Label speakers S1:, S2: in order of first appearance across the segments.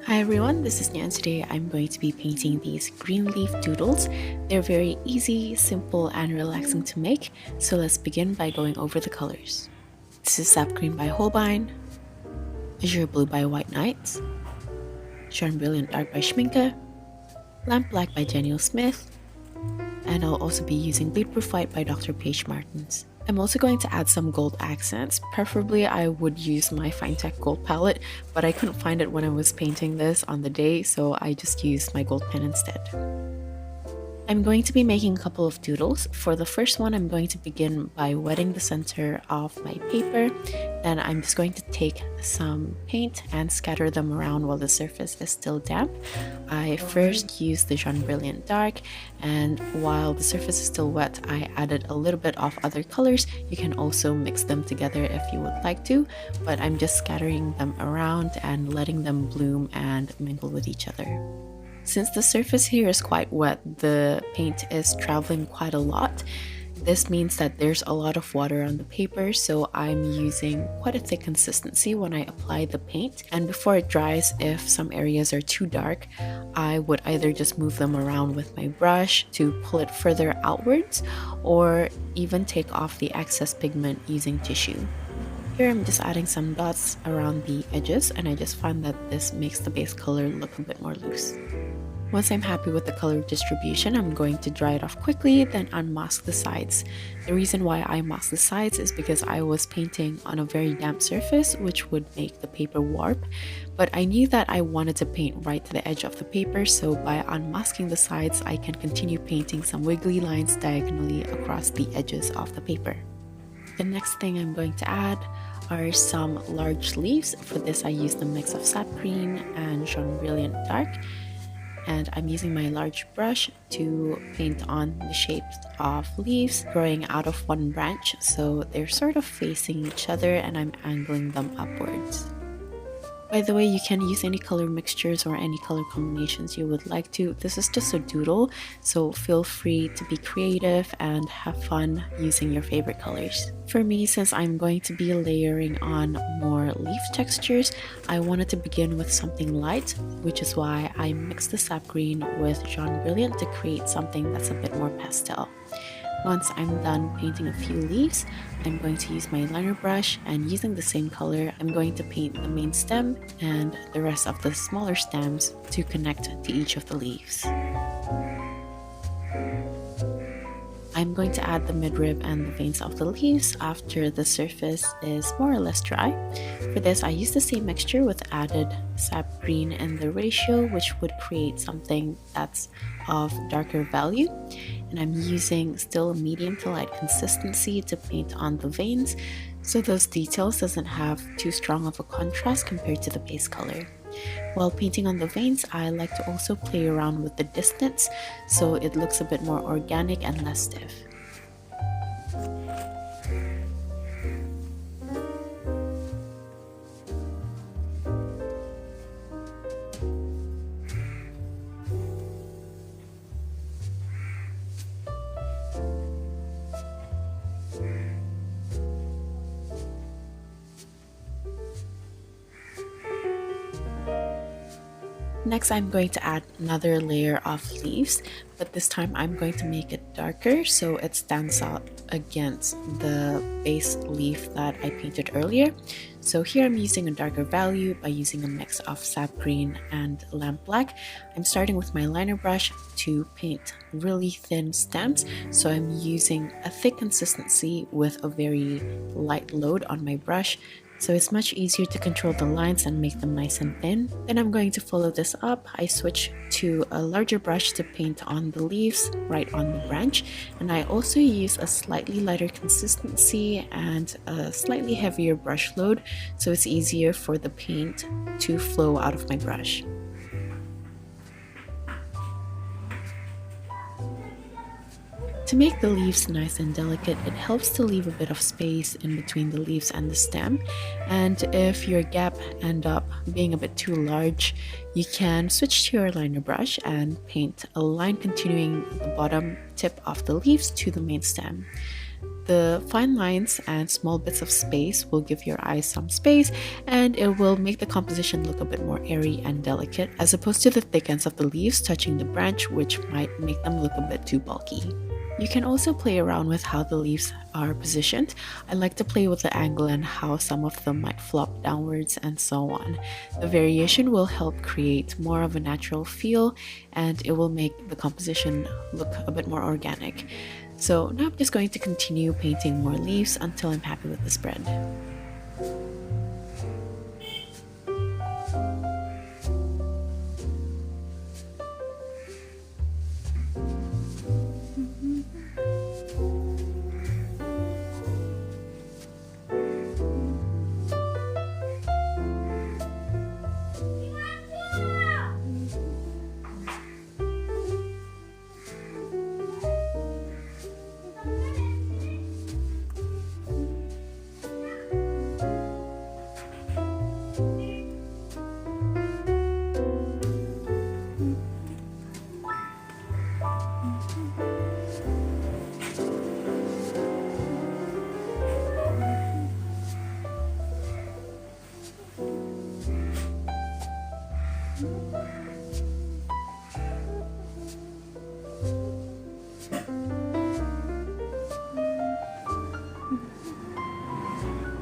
S1: Hi everyone, this is Nyan. Today I'm going to be painting these green leaf doodles. They're very easy, simple, and relaxing to make, so let's begin by going over the colors. This is Sap Green by Holbein, Azure Blue by White Knights, Sean Brilliant Dark by Schminke, Lamp Black by Daniel Smith, and I'll also be using Bleed Proof White by Dr. Paige Martins. I'm also going to add some gold accents. Preferably I would use my Finetech gold palette, but I couldn't find it when I was painting this on the day, so I just used my gold pen instead. I'm going to be making a couple of doodles. For the first one, I'm going to begin by wetting the center of my paper. Then I'm just going to take some paint and scatter them around while the surface is still damp. I first used the Jean Brilliant Dark, and while the surface is still wet, I added a little bit of other colors. You can also mix them together if you would like to, but I'm just scattering them around and letting them bloom and mingle with each other. Since the surface here is quite wet, the paint is traveling quite a lot. This means that there's a lot of water on the paper, so I'm using quite a thick consistency when I apply the paint. And before it dries, if some areas are too dark, I would either just move them around with my brush to pull it further outwards, or even take off the excess pigment using tissue. Here I'm just adding some dots around the edges, and I just find that this makes the base color look a bit more loose. Once I'm happy with the color distribution, I'm going to dry it off quickly, then unmask the sides. The reason why I mask the sides is because I was painting on a very damp surface, which would make the paper warp, but I knew that I wanted to paint right to the edge of the paper, so by unmasking the sides, I can continue painting some wiggly lines diagonally across the edges of the paper. The next thing I'm going to add are some large leaves. For this, I used a mix of sap green and Jean Brilliant Dark. And I'm using my large brush to paint on the shapes of leaves growing out of one branch, so they're sort of facing each other and I'm angling them upwards. By the way, you can use any color mixtures or any color combinations you would like to. This is just a doodle, so feel free to be creative and have fun using your favorite colors. For me, since I'm going to be layering on more leaf textures, I wanted to begin with something light, which is why I mixed the sap green with Jean Brilliant to create something that's a bit more pastel. Once I'm done painting a few leaves, I'm going to use my liner brush, and using the same color, I'm going to paint the main stem and the rest of the smaller stems to connect to each of the leaves. I'm going to add the midrib and the veins of the leaves after the surface is more or less dry. For this, I used the same mixture with added sap green in the ratio, which would create something that's of darker value. And I'm using still a medium to light consistency to paint on the veins, so those details doesn't have too strong of a contrast compared to the base color. While painting on the veins, I like to also play around with the distance so it looks a bit more organic and less stiff. Next, I'm going to add another layer of leaves, but this time I'm going to make it darker so it stands out against the base leaf that I painted earlier. So here I'm using a darker value by using a mix of sap green and lamp black. I'm starting with my liner brush to paint really thin stems, so I'm using a thick consistency with a very light load on my brush, so it's much easier to control the lines and make them nice and thin. Then I'm going to follow this up. I switch to a larger brush to paint on the leaves right on the branch, and I also use a slightly lighter consistency and a slightly heavier brush load, so it's easier for the paint to flow out of my brush. To make the leaves nice and delicate, it helps to leave a bit of space in between the leaves and the stem, and if your gap end up being a bit too large, you can switch to your liner brush and paint a line continuing the bottom tip of the leaves to the main stem. The fine lines and small bits of space will give your eyes some space, and it will make the composition look a bit more airy and delicate, as opposed to the thick ends of the leaves touching the branch, which might make them look a bit too bulky. You can also play around with how the leaves are positioned. I like to play with the angle and how some of them might flop downwards and so on. The variation will help create more of a natural feel, and it will make the composition look a bit more organic. So now I'm just going to continue painting more leaves until I'm happy with the spread.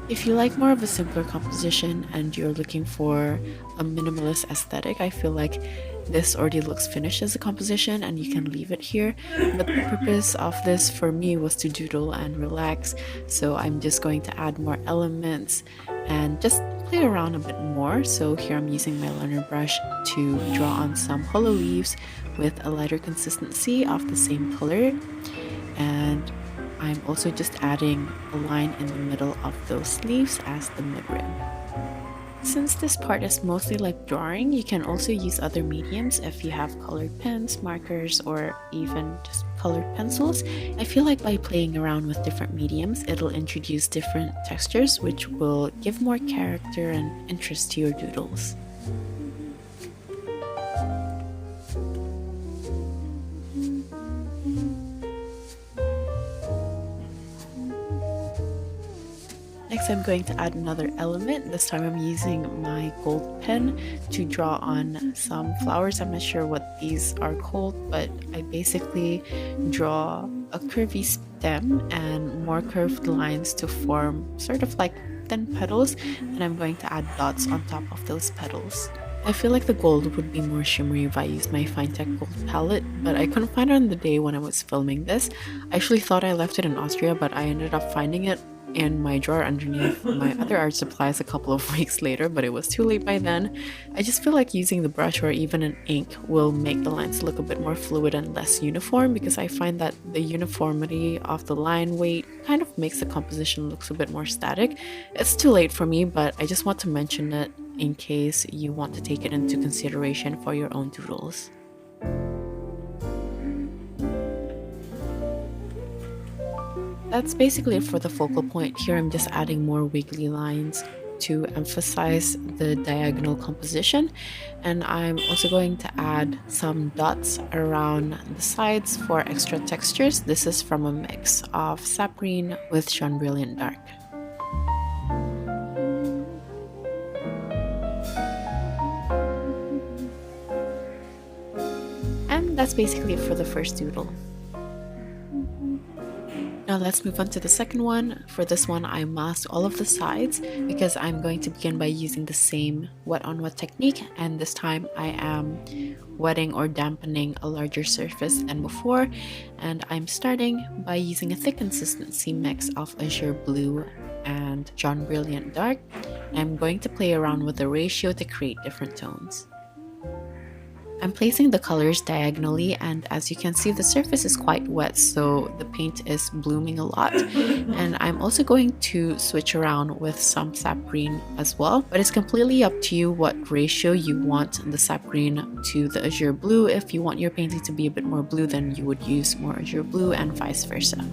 S1: If you like more of a simpler composition and you're looking for a minimalist aesthetic, I feel like this already looks finished as a composition and you can leave it here. But the purpose of this for me was to doodle and relax, so I'm just going to add more elements and just play around a bit more. So here I'm using my liner brush to draw on some hollow leaves with a lighter consistency of the same color, and I'm also just adding a line in the middle of those leaves as the midrib. Since this part is mostly like drawing, you can also use other mediums if you have colored pens, markers, or even just colored pencils. I feel like by playing around with different mediums, it'll introduce different textures, which will give more character and interest to your doodles. Next, I'm going to add another element. This time I'm using my gold pen to draw on some flowers. I'm not sure what these are called, but I basically draw a curvy stem and more curved lines to form sort of like thin petals, and I'm going to add dots on top of those petals. I feel like the gold would be more shimmery if I used my Finetech gold palette, but I couldn't find it on the day when I was filming this. I actually thought I left it in Austria, but I ended up finding it in my drawer underneath my other art supplies a couple of weeks later, but it was too late by then. I just feel like using the brush or even an ink will make the lines look a bit more fluid and less uniform, because I find that the uniformity of the line weight kind of makes the composition looks a bit more static. It's too late for me, but I just want to mention it in case you want to take it into consideration for your own doodles. That's basically it for the focal point. Here I'm just adding more wiggly lines to emphasize the diagonal composition, and I'm also going to add some dots around the sides for extra textures. This is from a mix of sap green with Sean Brilliant Dark. And that's basically it for the first doodle. Now let's move on to the second one. For this one, I masked all of the sides because I'm going to begin by using the same wet on wet technique, and this time I am wetting or dampening a larger surface than before, and I'm starting by using a thick consistency mix of Azure Blue and John Brilliant Dark. I'm going to play around with the ratio to create different tones. I'm placing the colors diagonally, and as you can see, the surface is quite wet, so the paint is blooming a lot. And I'm also going to switch around with some sap green as well, but it's completely up to you what ratio you want the sap green to the azure blue. If you want your painting to be a bit more blue, then you would use more azure blue, and vice versa.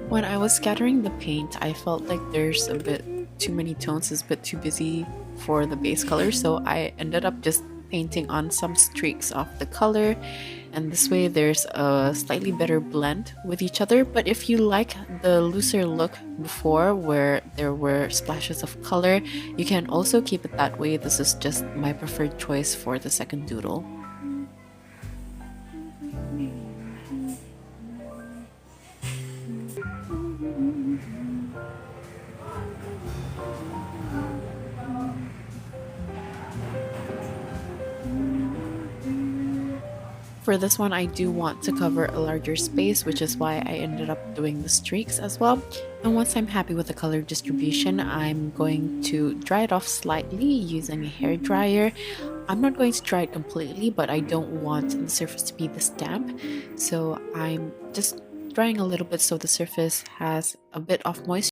S1: When I was scattering the paint, I felt like there's a bit too many tones is a bit too busy for the base color, so I ended up just painting on some streaks of the color, and this way there's a slightly better blend with each other. But if you like the looser look before where there were splashes of color, you can also keep it that way. This is just my preferred choice for the second doodle. For this one, I do want to cover a larger space, which is why I ended up doing the streaks as well. And once I'm happy with the color distribution, I'm going to dry it off slightly using a hair dryer. I'm not going to dry it completely, but I don't want the surface to be this damp, so I'm just drying a little bit so the surface has a bit of moisture